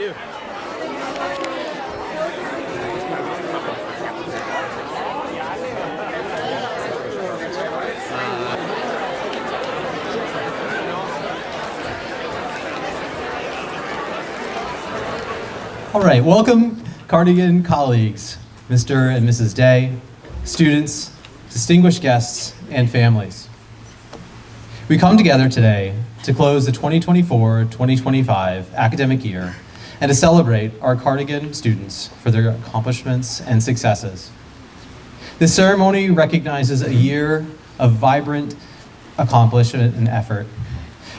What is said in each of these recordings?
you. All right, welcome Cardigan colleagues, Mr. and Mrs. Day, students, distinguished guests, and families. We come together today to close the 2024-2025 academic year and to celebrate our Cardigan students for their accomplishments and successes. This ceremony recognizes a year of vibrant accomplishment and effort.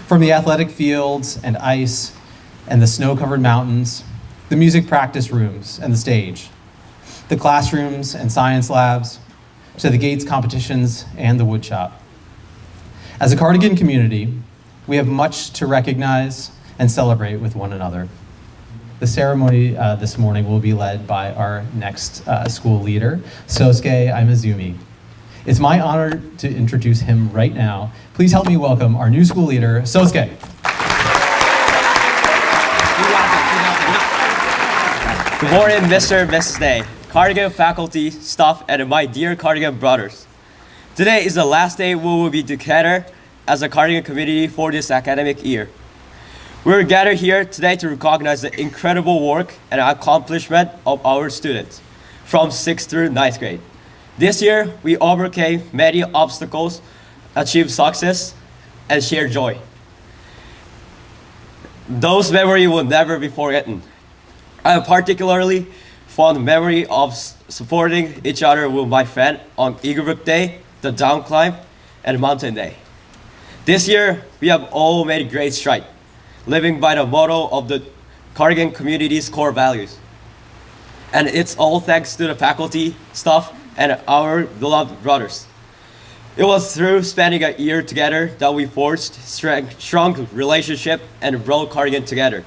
From the athletic fields and ice and the snow-covered mountains, the music practice rooms and the stage, the classrooms and science labs, to the Gates competitions and the woodshop. As a Cardigan community, we have much to recognize and celebrate with one another. The ceremony this morning will be led by our next school leader, Sosuke Imazumi. It's my honor to introduce him right now. Please help me welcome our new school leader, Sosuke. Good morning, Mr. and Mrs. Day, Cardigan faculty, staff, and my dear Cardigan brothers. Today is the last day we will be together as a Cardigan community for this academic year. We're gathered here today to recognize the incredible work and accomplishment of our students from 6th through 9th grade. This year, we overcame many obstacles, achieved success, and shared joy. Those memories will never be forgotten. I have particularly fond memory of supporting each other with my friend on Eagle Brook Day, the down climb, and Mountain Day. This year, we have all made great strides, living by the motto of the Cardigan community's core values. And it's all thanks to the faculty, staff, and our beloved brothers. It was through spending a year together that we forged strong relationship and brought Cardigan together.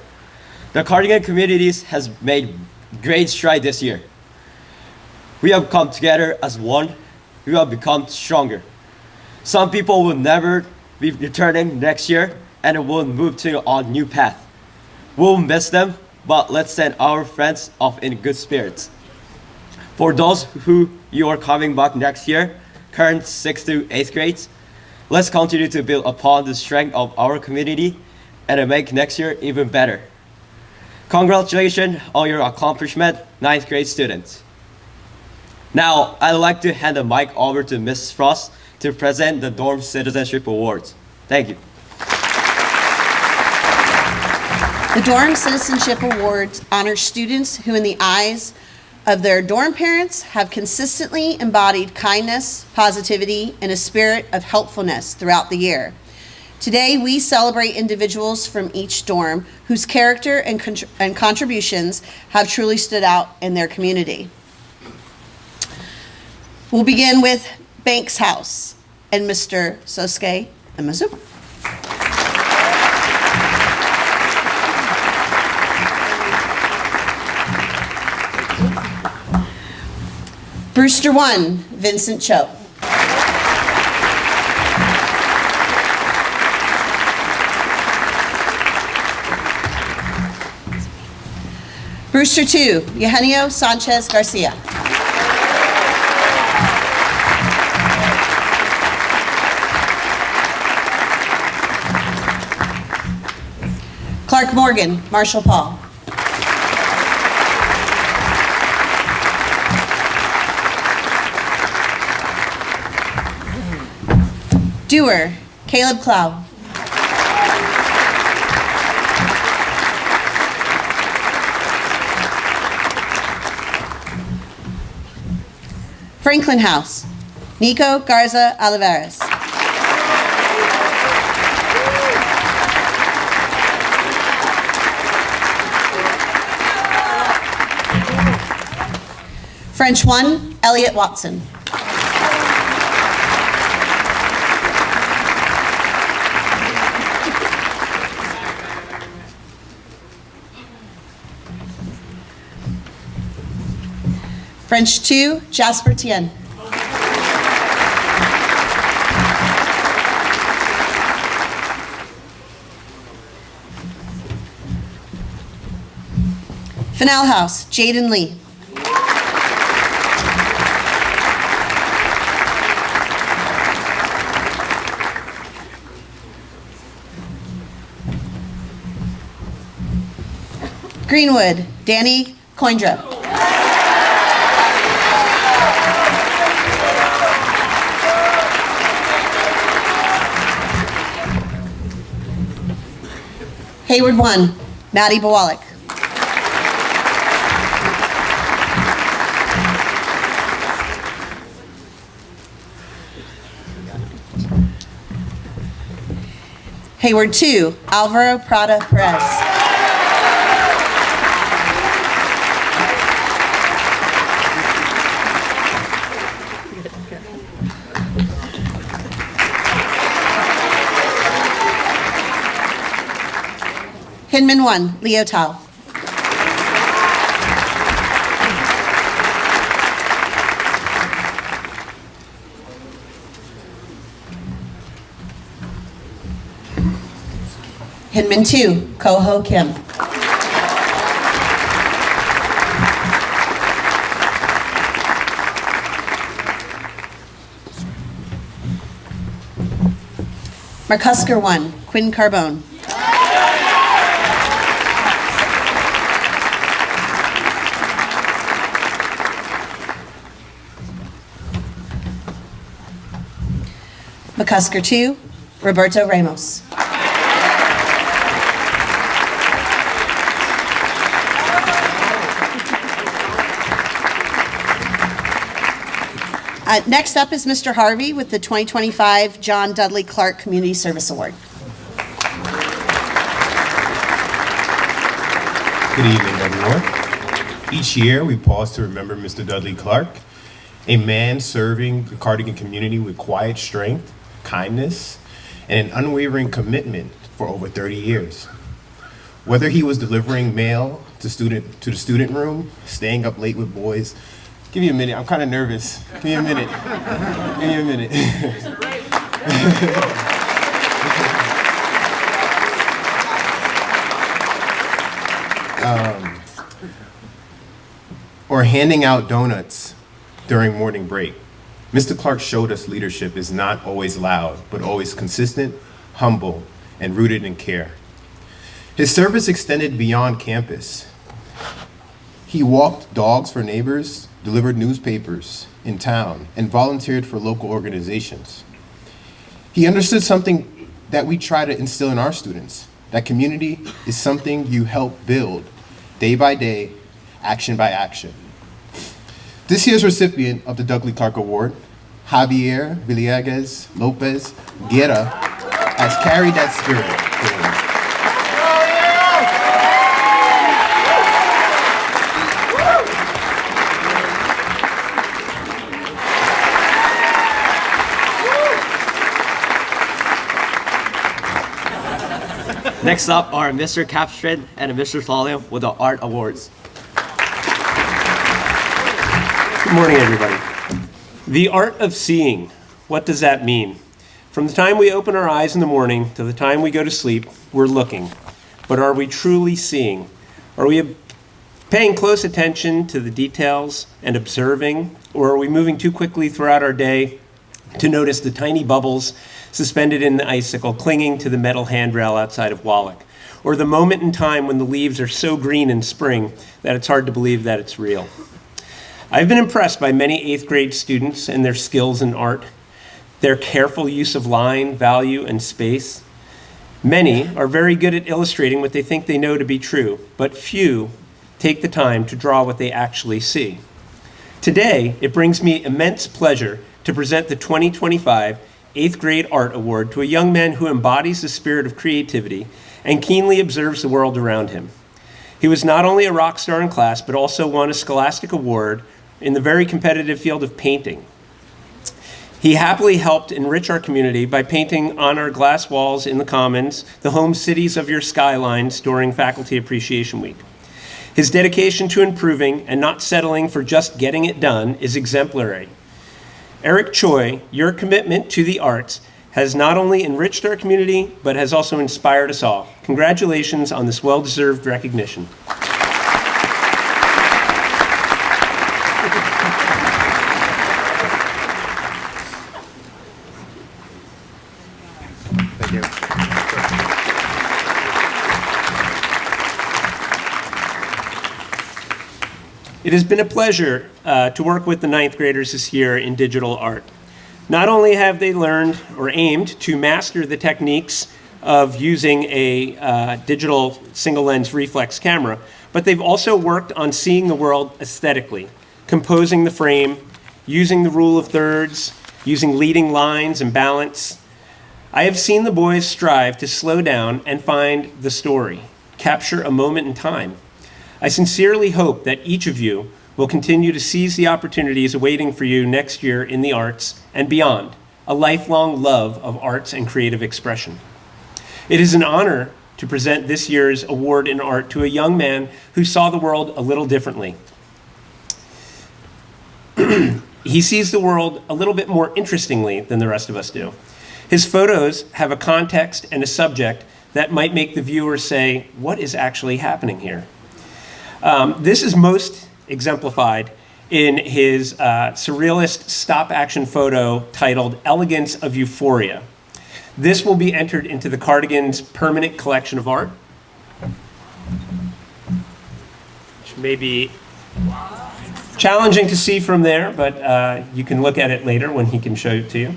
The Cardigan communities has made great strides this year. We have come together as one. We have become stronger. Some people will never be returning next year and will move to a new path. We'll miss them, but let's send our friends off in good spirits. For those who you are coming back next year, current 6th to 8th grades, let's continue to build upon the strength of our community and make next year even better. Congratulations on your accomplishment, 9th grade students. Now, I'd like to hand the mic over to Mrs. Frost to present the Dorm Citizenship Awards. Thank you. The Dorm Citizenship Awards honor students who, in the eyes of their dorm parents, have consistently embodied kindness, positivity, and a spirit of helpfulness throughout the year. Today, we celebrate individuals from each dorm whose character and contributions have truly stood out in their community. We'll begin with Banks House and Mr. Sosuke Imazuma. Brewster 1, Vincent Cho. Brewster 2, Eugenio Sanchez Garcia. Clark Morgan, Marshall Paul. Dewar, Caleb Clow. Franklin House, Nico Garza Olivares. French 1, Elliot Watson. French 2, Jasper Tien. Fennell House, Jaden Lee. Greenwood, Danny Coindra. Hayward 1, Maddie Bawalik. Hayward 2, Alvaro Prada Perez. Hinman 1, Leo Tao. Hinman 2, Koho Kim. McCusker 1, Quinn Carbone. McCusker 2, Roberto Ramos. Next up is Mr. Harvey with the 2025 John Dudley Clark Community Service Award. Good evening, everyone. Each year, we pause to remember Mr. Dudley Clark, a man serving the Cardigan community with quiet strength, kindness, and an unwavering commitment for over 30 years. Whether he was delivering mail to the student room, staying up late with boys. Give me a minute, I'm kind of nervous. Give me a minute. Give me a minute. Or handing out donuts during morning break. Mr. Clark showed us leadership is not always loud, but always consistent, humble, and rooted in care. His service extended beyond campus. He walked dogs for neighbors, delivered newspapers in town, and volunteered for local organizations. He understood something that we try to instill in our students, that community is something you help build day by day, action by action. This year's recipient of the Dudley Clark Award, Javier Villegas Lopez Guerra, has carried that spirit forward. Next up are Mr. Capstred and Mr. Thalia with the Art Awards. Good morning, everybody. The art of seeing. What does that mean? From the time we open our eyes in the morning to the time we go to sleep, we're looking. But are we truly seeing? Are we paying close attention to the details and observing? Or are we moving too quickly throughout our day to notice the tiny bubbles suspended in the icicle clinging to the metal handrail outside of Wallach? Or the moment in time when the leaves are so green in spring that it's hard to believe that it's real? I've been impressed by many 8th grade students and their skills in art, their careful use of line, value, and space. Many are very good at illustrating what they think they know to be true, but few take the time to draw what they actually see. Today, it brings me immense pleasure to present the 2025 8th Grade Art Award to a young man who embodies the spirit of creativity and keenly observes the world around him. He was not only a rock star in class, but also won a Scholastic Award in the very competitive field of painting. He happily helped enrich our community by painting on our glass walls in the Commons the home cities of your skylines during Faculty Appreciation Week. His dedication to improving and not settling for just getting it done is exemplary. Eric Choi, your commitment to the arts has not only enriched our community, but has also inspired us all. Congratulations on this well-deserved recognition. It has been a pleasure to work with the ninth graders this year in digital art. Not only have they learned or aimed to master the techniques of using a digital single lens reflex camera, but they've also worked on seeing the world aesthetically, composing the frame, using the rule of thirds, using leading lines and balance. I have seen the boys strive to slow down and find the story, capture a moment in time. I sincerely hope that each of you will continue to seize the opportunities awaiting for you next year in the arts and beyond, a lifelong love of arts and creative expression. It is an honor to present this year's award in art to a young man who saw the world a little differently. He sees the world a little bit more interestingly than the rest of us do. His photos have a context and a subject that might make the viewer say, what is actually happening here? This is most exemplified in his surrealist stop-action photo titled Elegance of Euphoria. This will be entered into the Cardigan's permanent collection of art, which may be challenging to see from there, but you can look at it later when he can show it to you.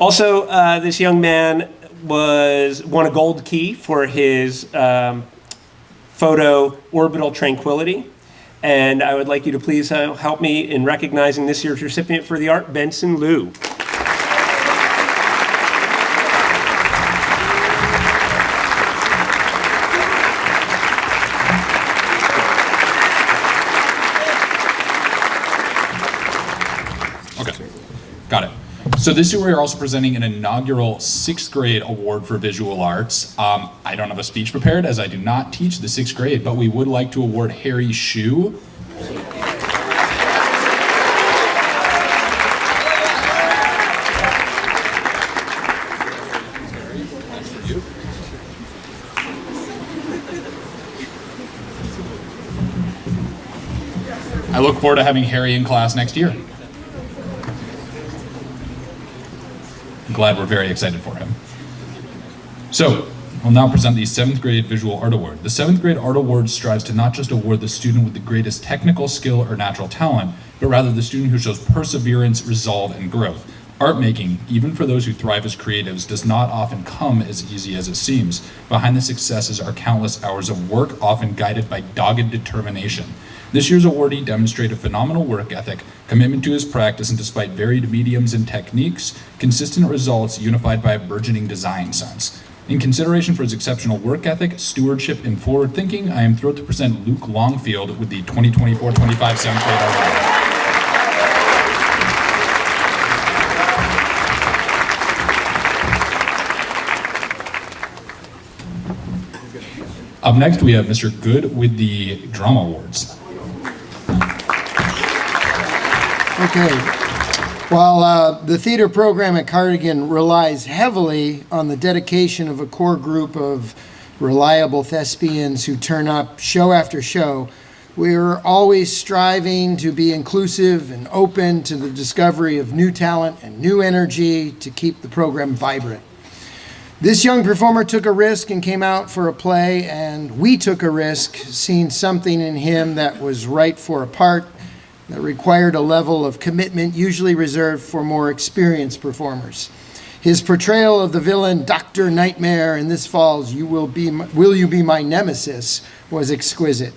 Also, this young man won a gold key for his photo Orbital Tranquility. And I would like you to please help me in recognizing this year's recipient for the art, Benson Liu. Okay, got it. So this year we are also presenting an inaugural 6th grade award for visual arts. I don't have a speech prepared as I do not teach the 6th grade, but we would like to award Harry Shu. I look forward to having Harry in class next year. Glad we're very excited for him. So, I'll now present the 7th grade Visual Art Award. The 7th grade Art Award strives to not just award the student with the greatest technical skill or natural talent, but rather the student who shows perseverance, resolve, and growth. Art making, even for those who thrive as creatives, does not often come as easy as it seems. Behind the successes are countless hours of work, often guided by dogged determination. This year's awardee demonstrated phenomenal work ethic, commitment to his practice, and despite varied mediums and techniques, consistent results unified by a burgeoning design sense. In consideration for his exceptional work ethic, stewardship, and forward thinking, I am thrilled to present Luke Longfield with the 2024-25 7th grade art award. Up next, we have Mr. Good with the Drama Awards. Okay. While the theater program at Cardigan relies heavily on the dedication of a core group of reliable thespians who turn up show after show, we're always striving to be inclusive and open to the discovery of new talent and new energy to keep the program vibrant. This young performer took a risk and came out for a play, and we took a risk, seeing something in him that was right for a part that required a level of commitment usually reserved for more experienced performers. His portrayal of the villain Dr. Nightmare in this fall's Will You Be My Nemesis was exquisite.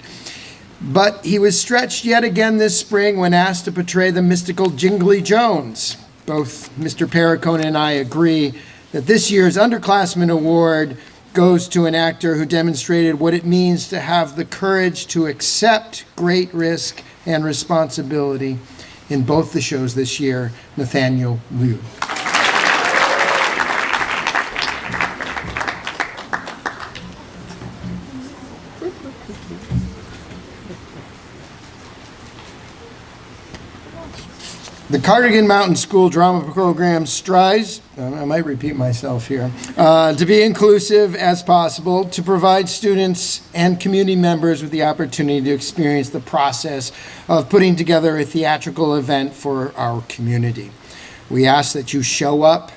But he was stretched yet again this spring when asked to portray the mystical Jingly Jones. Both Mr. Perricone and I agree that this year's Underclassmen Award goes to an actor who demonstrated what it means to have the courage to accept great risk and responsibility in both the shows this year, Nathaniel Liu. The Cardigan Mountain School Drama Program strives, I might repeat myself here, to be inclusive as possible, to provide students and community members with the opportunity to experience the process of putting together a theatrical event for our community. We ask that you show up,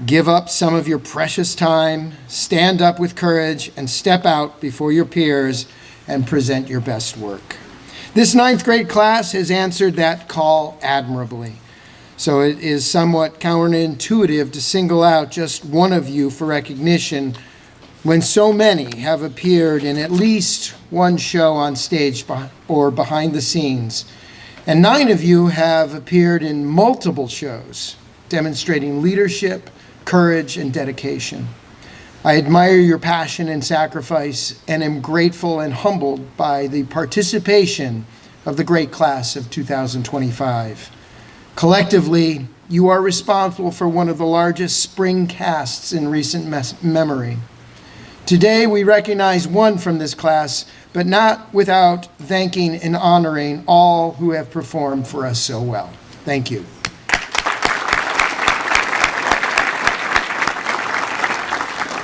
give up some of your precious time, stand up with courage, and step out before your peers and present your best work. This ninth grade class has answered that call admirably. So it is somewhat counterintuitive to single out just one of you for recognition when so many have appeared in at least one show on stage or behind the scenes. And 9 of you have appeared in multiple shows, demonstrating leadership, courage, and dedication. I admire your passion and sacrifice and am grateful and humbled by the participation of the great class of 2025. Collectively, you are responsible for one of the largest spring casts in recent memory. Today, we recognize one from this class, but not without thanking and honoring all who have performed for us so well. Thank you.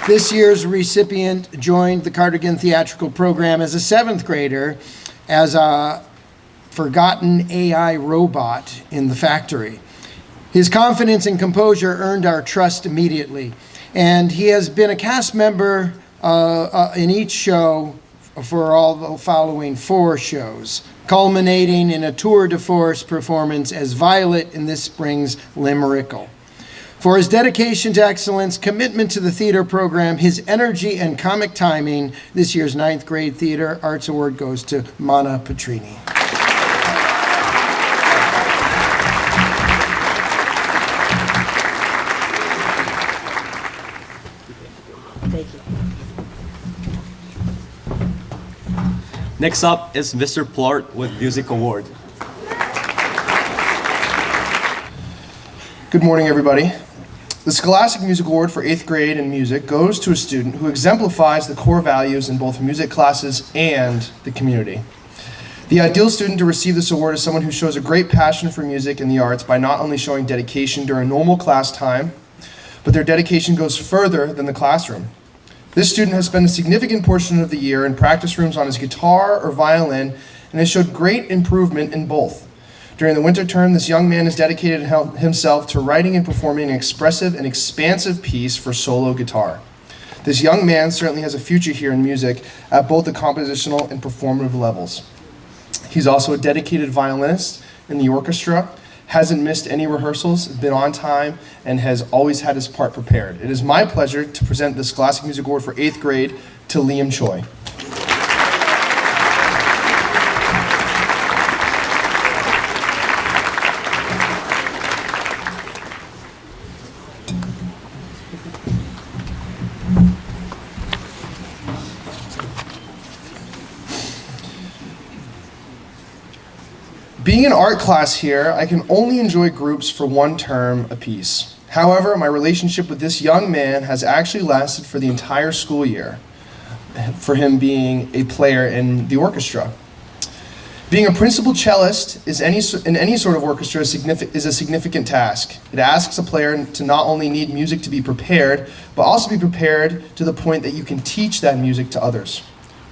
This year's recipient joined the Cardigan Theatrical Program as a 7th grader as a forgotten AI robot in the factory. His confidence and composure earned our trust immediately, and he has been a cast member in each show for all the following 4 shows, culminating in a tour de force performance as Violet in this spring's Limerickle. For his dedication to excellence, commitment to the theater program, his energy and comic timing, this year's 9th grade Theater Arts Award goes to Mana Petrini. Next up is Mr. Plort with Music Award. Good morning, everybody. The Scholastic Music Award for 8th grade in music goes to a student who exemplifies the core values in both music classes and the community. The ideal student to receive this award is someone who shows a great passion for music and the arts by not only showing dedication during normal class time, but their dedication goes further than the classroom. This student has spent a significant portion of the year in practice rooms on his guitar or violin and has showed great improvement in both. During the winter term, this young man has dedicated himself to writing and performing an expressive and expansive piece for solo guitar. This young man certainly has a future here in music at both the compositional and performative levels. He's also a dedicated violinist in the orchestra, hasn't missed any rehearsals, been on time, and has always had his part prepared. It is my pleasure to present the Scholastic Music Award for 8th grade to Liam Choi. Being an art class here, I can only enjoy groups for one term apiece. However, my relationship with this young man has actually lasted for the entire school year, for him being a player in the orchestra. Being a principal cellist in any sort of orchestra is a significant task. It asks a player to not only need music to be prepared, but also be prepared to the point that you can teach that music to others.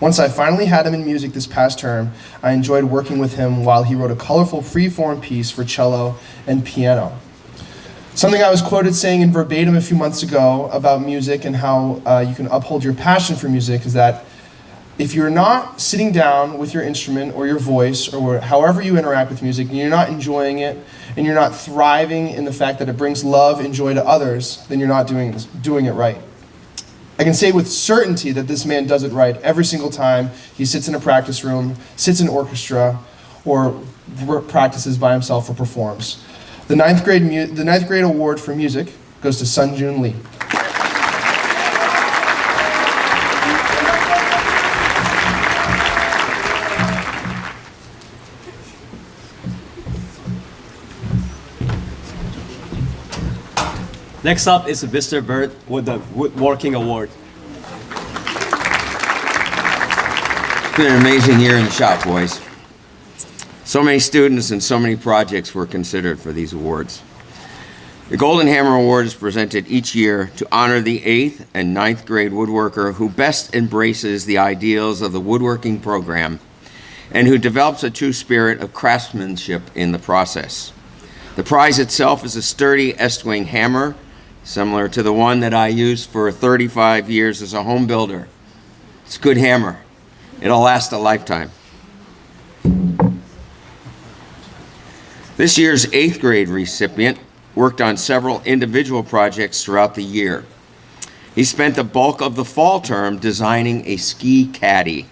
Once I finally had him in music this past term, I enjoyed working with him while he wrote a colorful free-form piece for cello and piano. Something I was quoted saying in verbatim a few months ago about music and how you can uphold your passion for music is that if you're not sitting down with your instrument or your voice or however you interact with music and you're not enjoying it and you're not thriving in the fact that it brings love and joy to others, then you're not doing it right. I can say with certainty that this man does it right every single time he sits in a practice room, sits in orchestra, or practices by himself or performs. The ninth grade award for music goes to Sun Jun Lee. Next up is Mr. Bird with the Woodworking Award. It's been an amazing year in the shop, boys. So many students and so many projects were considered for these awards. The Golden Hammer Award is presented each year to honor the 8th and 9th grade woodworker who best embraces the ideals of the woodworking program and who develops a true spirit of craftsmanship in the process. The prize itself is a sturdy Estwing hammer, similar to the one that I used for 35 years as a home builder. It's a good hammer. It'll last a lifetime. This year's 8th grade recipient worked on several individual projects throughout the year. He spent the bulk of the fall term designing a ski caddy,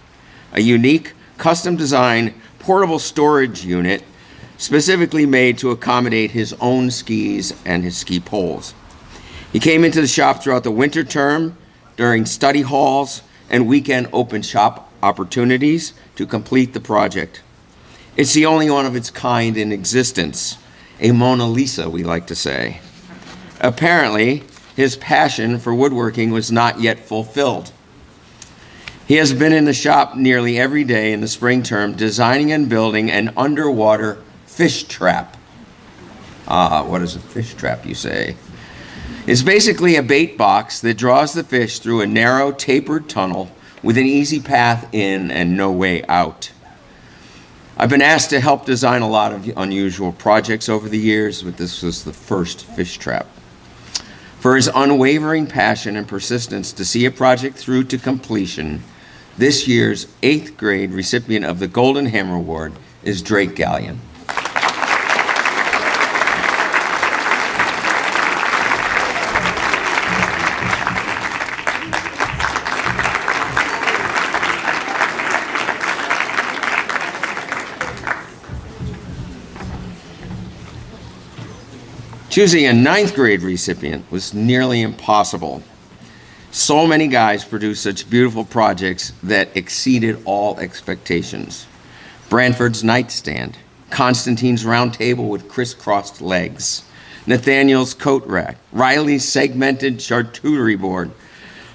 a unique, custom-designed portable storage unit specifically made to accommodate his own skis and his ski poles. He came into the shop throughout the winter term, during study halls and weekend open shop opportunities to complete the project. It's the only one of its kind in existence, a Mona Lisa, we like to say. Apparently, his passion for woodworking was not yet fulfilled. He has been in the shop nearly every day in the spring term designing and building an underwater fish trap. What is a fish trap, you say? It's basically a bait box that draws the fish through a narrow, tapered tunnel with an easy path in and no way out. I've been asked to help design a lot of unusual projects over the years, but this was the first fish trap. For his unwavering passion and persistence to see a project through to completion, this year's 8th grade recipient of the Golden Hammer Award is Drake Gallion. Choosing a 9th grade recipient was nearly impossible. So many guys produced such beautiful projects that exceeded all expectations. Branford's nightstand, Constantine's round table with crisscrossed legs, Nathaniel's coat rack, Riley's segmented charcuterie board,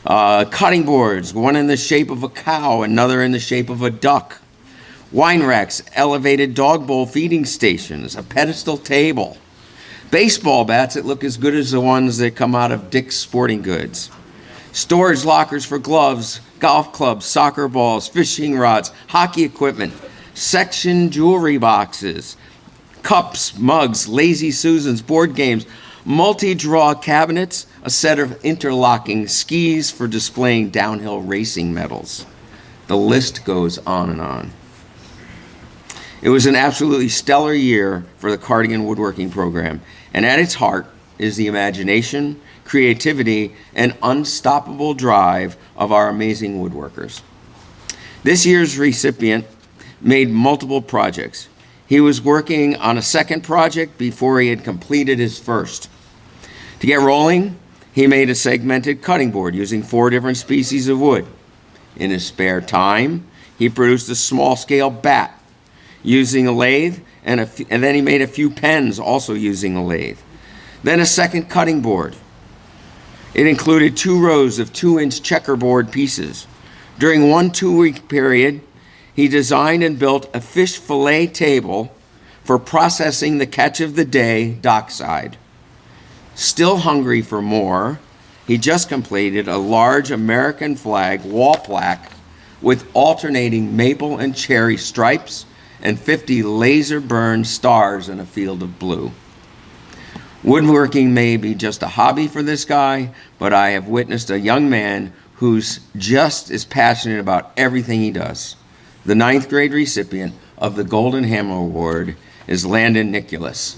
cutting boards, one in the shape of a cow, another in the shape of a duck, wine racks, elevated dog bowl feeding stations, a pedestal table, baseball bats that look as good as the ones that come out of Dick's Sporting Goods, storage lockers for gloves, golf clubs, soccer balls, fishing rods, hockey equipment, section jewelry boxes, cups, mugs, Lazy Susans, board games, multi-draw cabinets, a set of interlocking skis for displaying downhill racing medals. The list goes on and on. It was an absolutely stellar year for the Cardigan Woodworking Program, and at its heart is the imagination, creativity, and unstoppable drive of our amazing woodworkers. This year's recipient made multiple projects. He was working on a second project before he had completed his first. To get rolling, he made a segmented cutting board using 4 different species of wood. In his spare time, he produced a small-scale bat using a lathe, and then he made a few pens also using a lathe. Then a second cutting board. It included 2 rows of 2-inch checkerboard pieces. During one 2-week period, he designed and built a fish fillet table for processing the catch of the day dockside. Still hungry for more, he just completed a large American flag wall plaque with alternating maple and cherry stripes and 50 laser burned stars in a field of blue. Woodworking may be just a hobby for this guy, but I have witnessed a young man who's just as passionate about everything he does. The 9th grade recipient of the Golden Hammer Award is Landon Nicholas.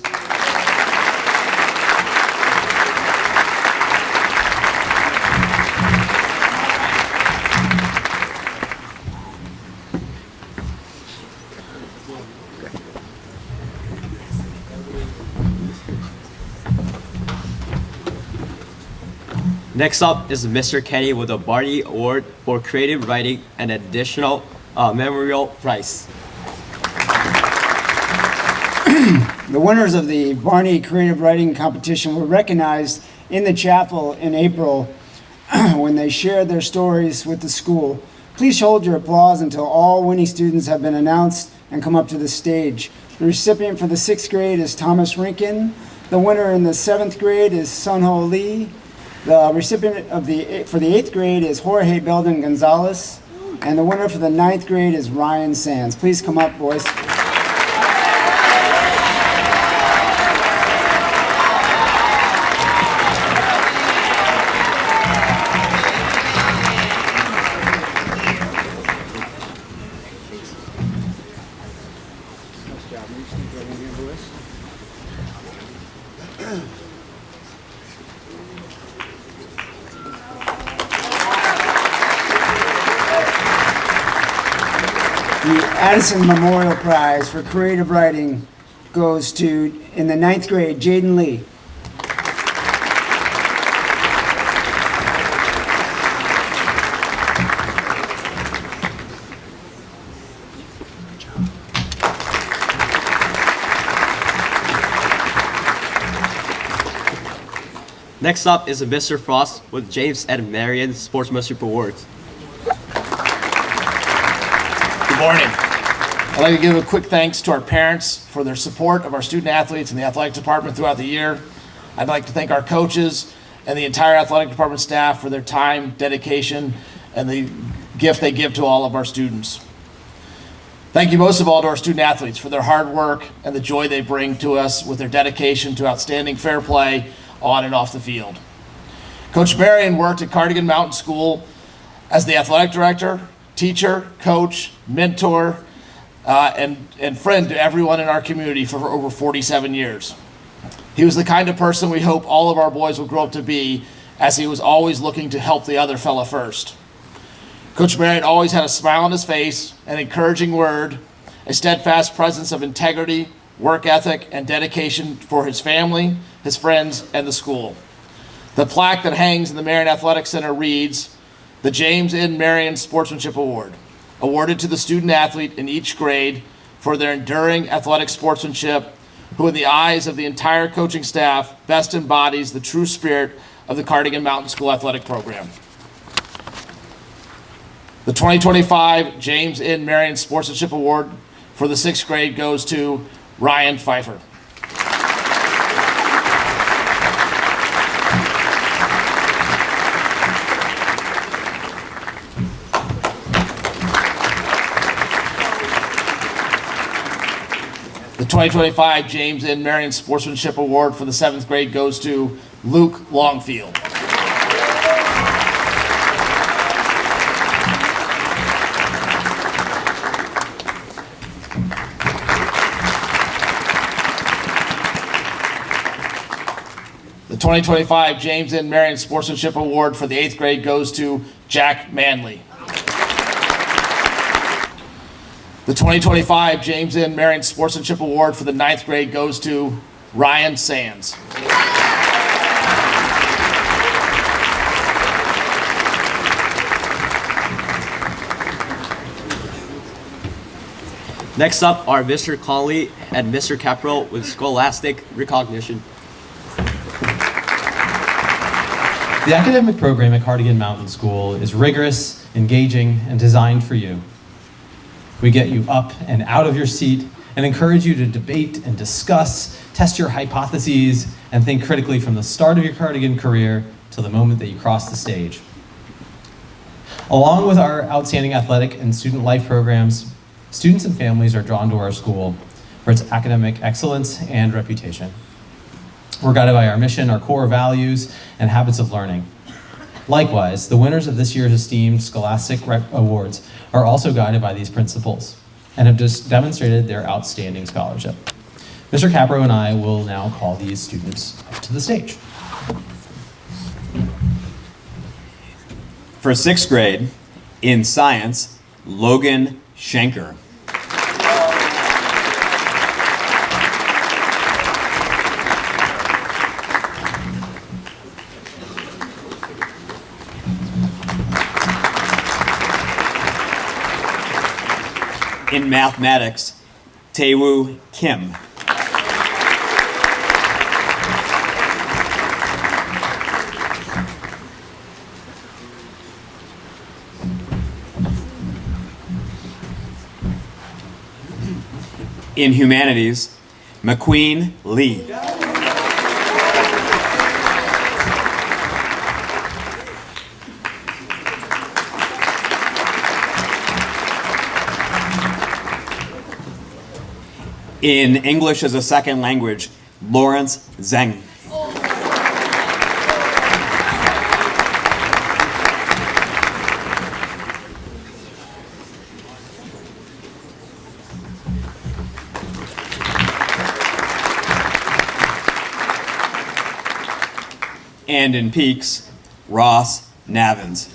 Next up is Mr. Kenny with the Barney Award for Creative Writing and additional memorial prize. The winners of the Barney Creative Writing Competition were recognized in the chapel in April when they shared their stories with the school. Please hold your applause until all winning students have been announced and come up to the stage. The recipient for the 6th grade is Thomas Rinkin. The winner in the 7th grade is Sunho Lee. The recipient for the 8th grade is Jorge Belden Gonzalez. And the winner for the 9th grade is Ryan Sands. Please come up, boys. The Addison Memorial Prize for Creative Writing goes to, in the 9th grade, Jaden Lee. Next up is Mr. Frost with James and Marion Sportsmanship Awards. Good morning. I'd like to give a quick thanks to our parents for their support of our student athletes and the athletic department throughout the year. I'd like to thank our coaches and the entire athletic department staff for their time, dedication, and the gift they give to all of our students. Thank you most of all to our student athletes for their hard work and the joy they bring to us with their dedication to outstanding fair play on and off the field. Coach Marion worked at Cardigan Mountain School as the athletic director, teacher, coach, mentor, and friend to everyone in our community for over 47 years. He was the kind of person we hope all of our boys will grow up to be, as he was always looking to help the other fella first. Coach Marion always had a smile on his face, an encouraging word, a steadfast presence of integrity, work ethic, and dedication for his family, his friends, and the school. The plaque that hangs in the Marion Athletic Center reads, the James N. Marion Sportsmanship Award, awarded to the student athlete in each grade for their enduring athletic sportsmanship, who in the eyes of the entire coaching staff best embodies the true spirit of the Cardigan Mountain School Athletic Program. The 2025 James N. Marion Sportsmanship Award for the 6th grade goes to Ryan Pfeiffer. The 2025 James N. Marion Sportsmanship Award for the 7th grade goes to Luke Longfield. The 2025 James N. Marion Sportsmanship Award for the 8th grade goes to Jack Manley. The 2025 James N. Marion Sportsmanship Award for the 9th grade goes to Ryan Sands. Next up are Mr. Conley and Mr. Caprell with Scholastic Recognition. The academic program at Cardigan Mountain School is rigorous, engaging, and designed for you. We get you up and out of your seat and encourage you to debate and discuss, test your hypotheses, and think critically from the start of your Cardigan career till the moment that you cross the stage. Along with our outstanding athletic and student life programs, students and families are drawn to our school for its academic excellence and reputation. We're guided by our mission, our core values, and habits of learning. Likewise, the winners of this year's esteemed Scholastic Awards are also guided by these principles and have just demonstrated their outstanding scholarship. Mr. Capro and I will now call these students up to the stage. For 6th grade, in science, Logan Schenker. In mathematics, Taewoo Kim. In humanities, McQueen Lee. In English as a second language, Lawrence Zheng. And in Peaks, Ross Navins.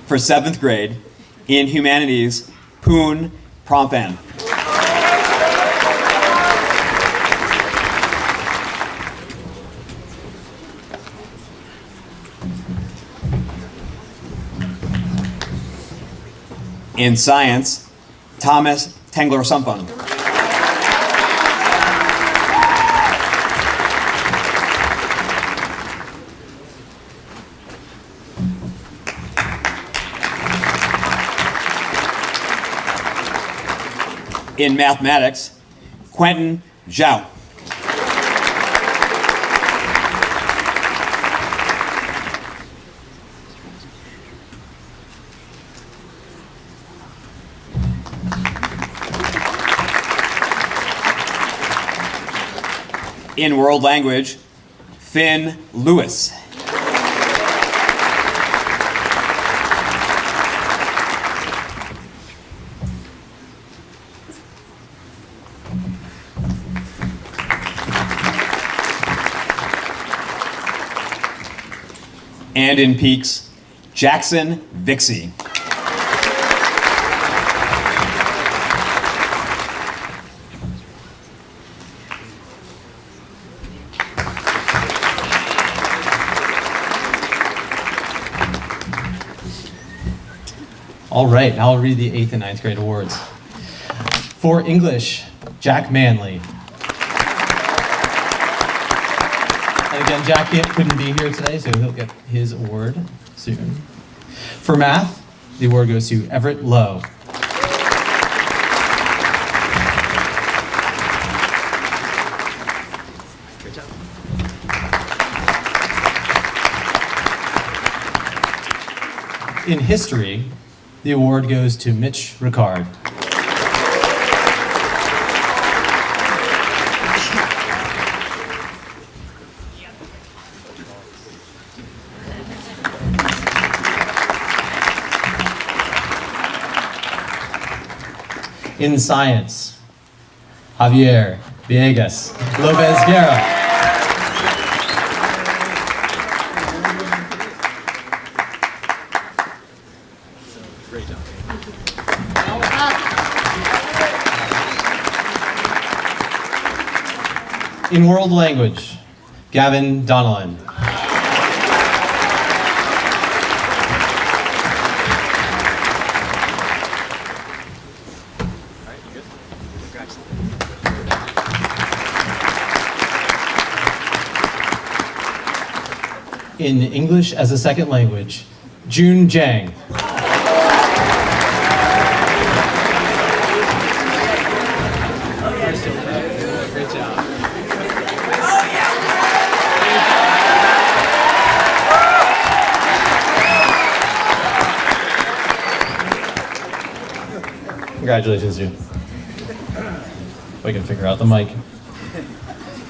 for 7th grade in humanities, Poon Prompen. In science, Thomas Tengler Sumpon. In mathematics, Quentin Zhao. In world language, Finn Lewis. And in peaks, Jackson Vixie. All right, now I'll read the 8th and 9th grade awards. For English, Jack Manley. And again, Jack couldn't be here today, so he'll get his award soon. For math, the award goes to Everett Lowe. In history, the award goes to Mitch Ricard. In science, Javier Villegas Lopez Guerra. In world language, Gavin Donnellan. In English as a second language, June Jang. Congratulations, June. We can figure out the mic.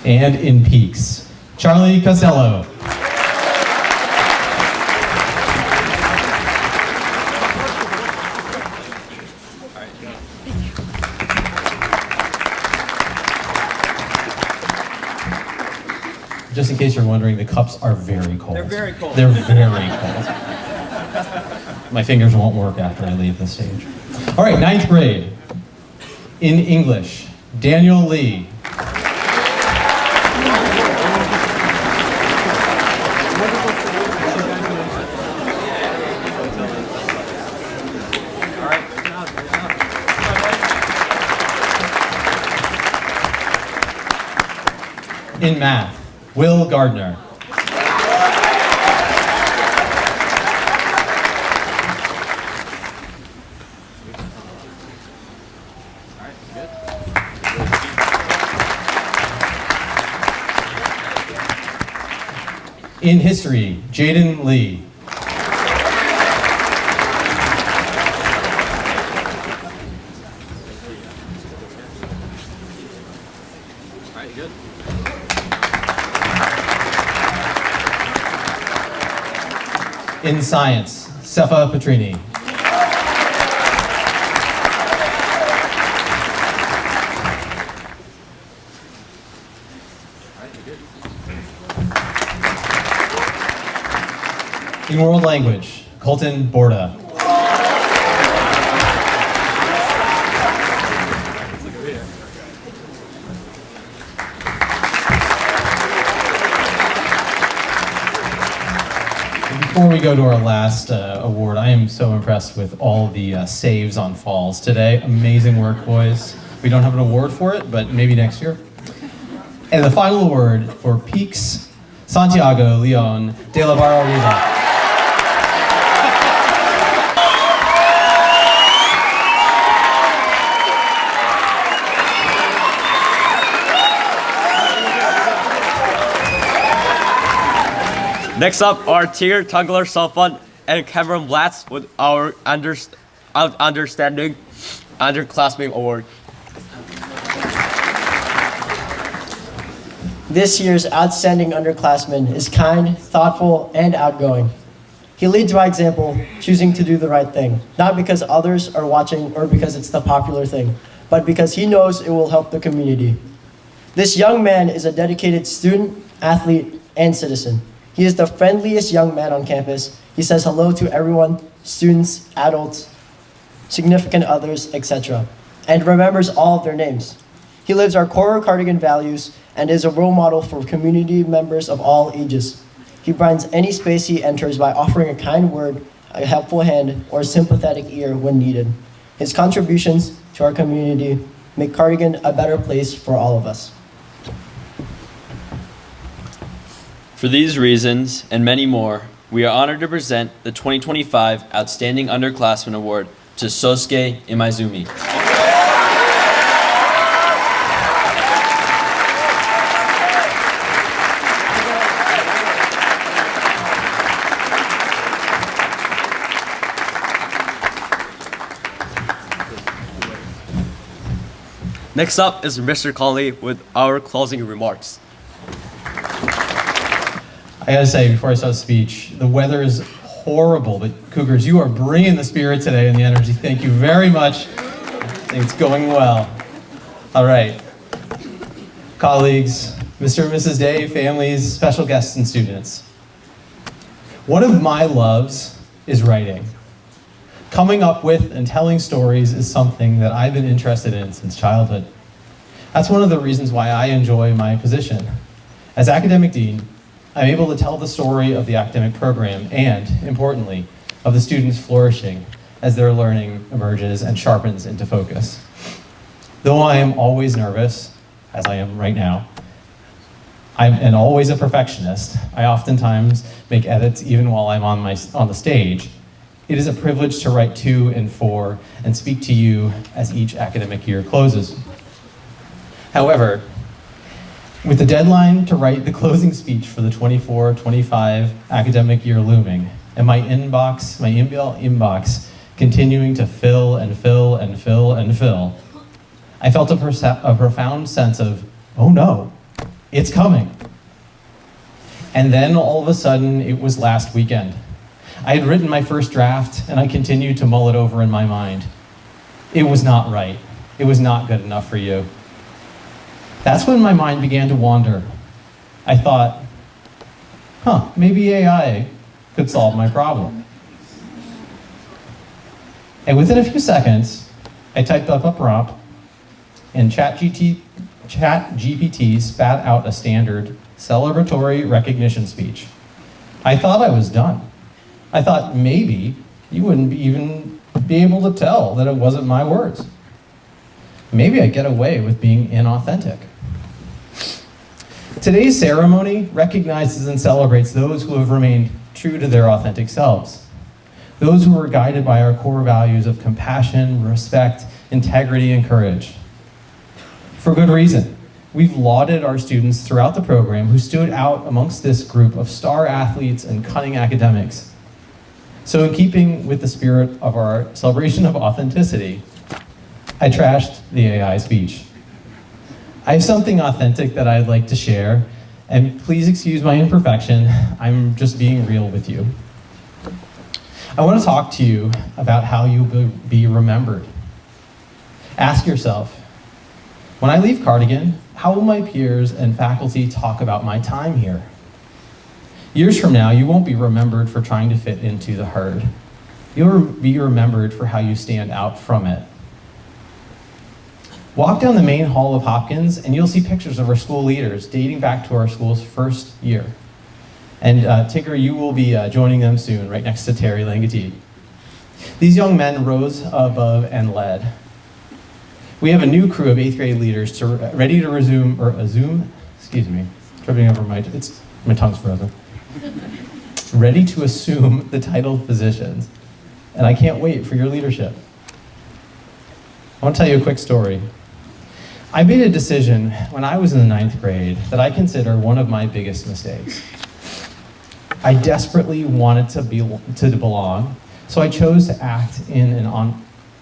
And in peaks, Charlie Costello. Just in case you're wondering, the cups are very cold. They're very cold. They're very cold. My fingers won't work after I leave the stage. All right, 9th grade. In English, Daniel Lee. In math, Will Gardner. In history, Jaden Lee. In science, Sefa Petrini. In world language, Colton Borda. Before we go to our last award, I am so impressed with all the saves on falls today. Amazing work, boys. We don't have an award for it, but maybe next year. And the final award for Peaks, Santiago Leon de la Barra Riva. Next up are Tigger Tungler Sulfun and Cameron Blatz with our Outstanding Underclassmen Award. This year's outstanding underclassman is kind, thoughtful, and outgoing. He leads by example, choosing to do the right thing, not because others are watching or because it's the popular thing, but because he knows it will help the community. This young man is a dedicated student, athlete, and citizen. He is the friendliest young man on campus. He says hello to everyone, students, adults, significant others, etc., and remembers all of their names. He lives our core Cardigan values and is a role model for community members of all ages. He brightens any space he enters by offering a kind word, a helpful hand, or a sympathetic ear when needed. His contributions to our community make Cardigan a better place for all of us. For these reasons, and many more, we are honored to present the 2025 Outstanding Underclassmen Award to Sosuke Imaizumi. Next up is Mr. Conley with our closing remarks. I gotta say, before I start the speech, the weather is horrible, but Cougars, you are bringing the spirit today and the energy. Thank you very much. I think it's going well. All right. Colleagues, Mr. and Mrs. Day, families, special guests, and students. One of my loves is writing. Coming up with and telling stories is something that I've been interested in since childhood. That's one of the reasons why I enjoy my position. As academic dean, I'm able to tell the story of the academic program and, importantly, of the students flourishing as their learning emerges and sharpens into focus. Though I am always nervous, as I am right now, and always a perfectionist, I oftentimes make edits even while I'm on the stage. It is a privilege to write to and for and speak to you as each academic year closes. However, with the deadline to write the closing speech for the 24-25 academic year looming, and my email inbox continuing to fill and fill and fill and fill, I felt a profound sense of, oh no, it's coming. And then all of a sudden, it was last weekend. I had written my first draft, and I continued to mull it over in my mind. It was not right. It was not good enough for you. That's when my mind began to wander. I thought, maybe AI could solve my problem. And within a few seconds, I typed up a prompt, and ChatGPT spat out a standard celebratory recognition speech. I thought I was done. I thought maybe you wouldn't even be able to tell that it wasn't my words. Maybe I'd get away with being inauthentic. Today's ceremony recognizes and celebrates those who have remained true to their authentic selves. Those who were guided by our core values of compassion, respect, integrity, and courage. For good reason. We've lauded our students throughout the program who stood out amongst this group of star athletes and cunning academics. So in keeping with the spirit of our celebration of authenticity, I trashed the AI speech. I have something authentic that I'd like to share, and please excuse my imperfection. I'm just being real with you. I want to talk to you about how you will be remembered. Ask yourself, when I leave Cardigan, how will my peers and faculty talk about my time here? Years from now, you won't be remembered for trying to fit into the herd. You'll be remembered for how you stand out from it. Walk down the main hall of Hopkins and you'll see pictures of our school leaders dating back to our school's first year. And Tinker, you will be joining them soon, right next to Terry Langatee. These young men rose above and led. We have a new crew of 8th grade leaders ready to tripping over my tongue's frozen. Ready to assume the titled positions. And I can't wait for your leadership. I want to tell you a quick story. I made a decision when I was in the 9th grade that I consider one of my biggest mistakes. I desperately wanted to belong, so I chose to act in an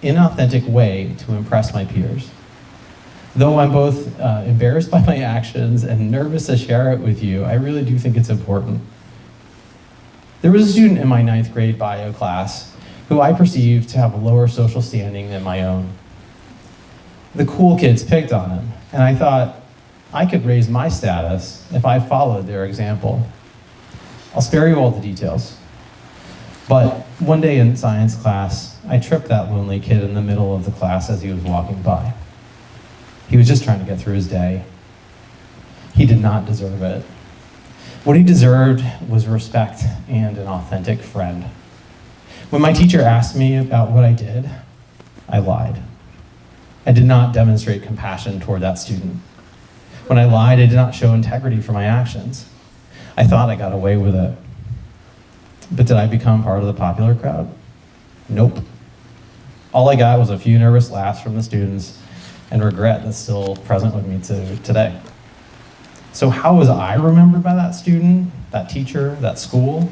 inauthentic way to impress my peers. Though I'm both embarrassed by my actions and nervous to share it with you, I really do think it's important. There was a student in my 9th grade bio class who I perceived to have a lower social standing than my own. The cool kids picked on him, and I thought I could raise my status if I followed their example. I'll spare you all the details. But one day in science class, I tripped that lonely kid in the middle of the class as he was walking by. He was just trying to get through his day. He did not deserve it. What he deserved was respect and an authentic friend. When my teacher asked me about what I did, I lied. I did not demonstrate compassion toward that student. When I lied, I did not show integrity for my actions. I thought I got away with it. But did I become part of the popular crowd? Nope. All I got was a few nervous laughs from the students and regret that's still present with me today. So how was I remembered by that student, that teacher, that school?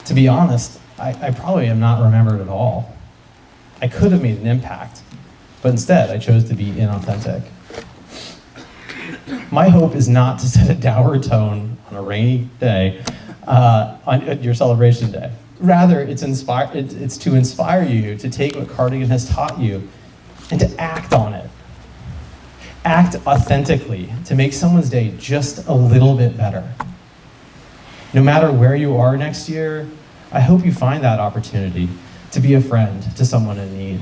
To be honest, I probably am not remembered at all. I could have made an impact, but instead I chose to be inauthentic. My hope is not to set a dour tone on a rainy day on your celebration day. Rather, it's to inspire you to take what Cardigan has taught you and to act on it. Act authentically to make someone's day just a little bit better. No matter where you are next year, I hope you find that opportunity to be a friend to someone in need.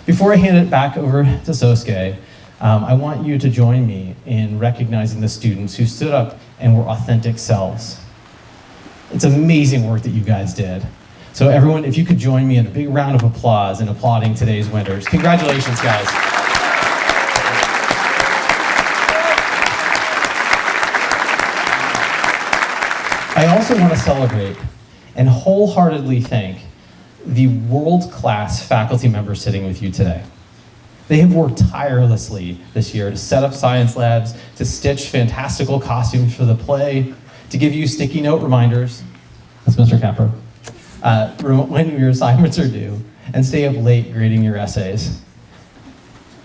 Before I hand it back over to Sosuke, I want you to join me in recognizing the students who stood up and were authentic selves. It's amazing work that you guys did. So everyone, if you could join me in a big round of applause in applauding today's winners. Congratulations, guys. I also want to celebrate and wholeheartedly thank the world-class faculty members sitting with you today. They have worked tirelessly this year to set up science labs, to stitch fantastical costumes for the play, to give you sticky note reminders, that's Mr. Kemper, when your assignments are due, and stay up late grading your essays.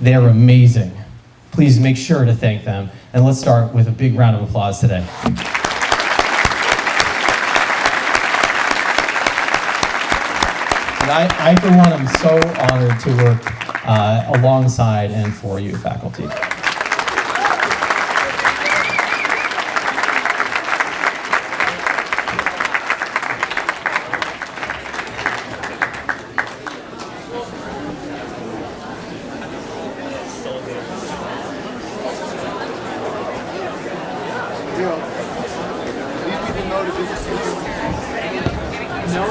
They are amazing. Please make sure to thank them, and let's start with a big round of applause today. And I, for one, am so honored to work alongside and for you, faculty. No,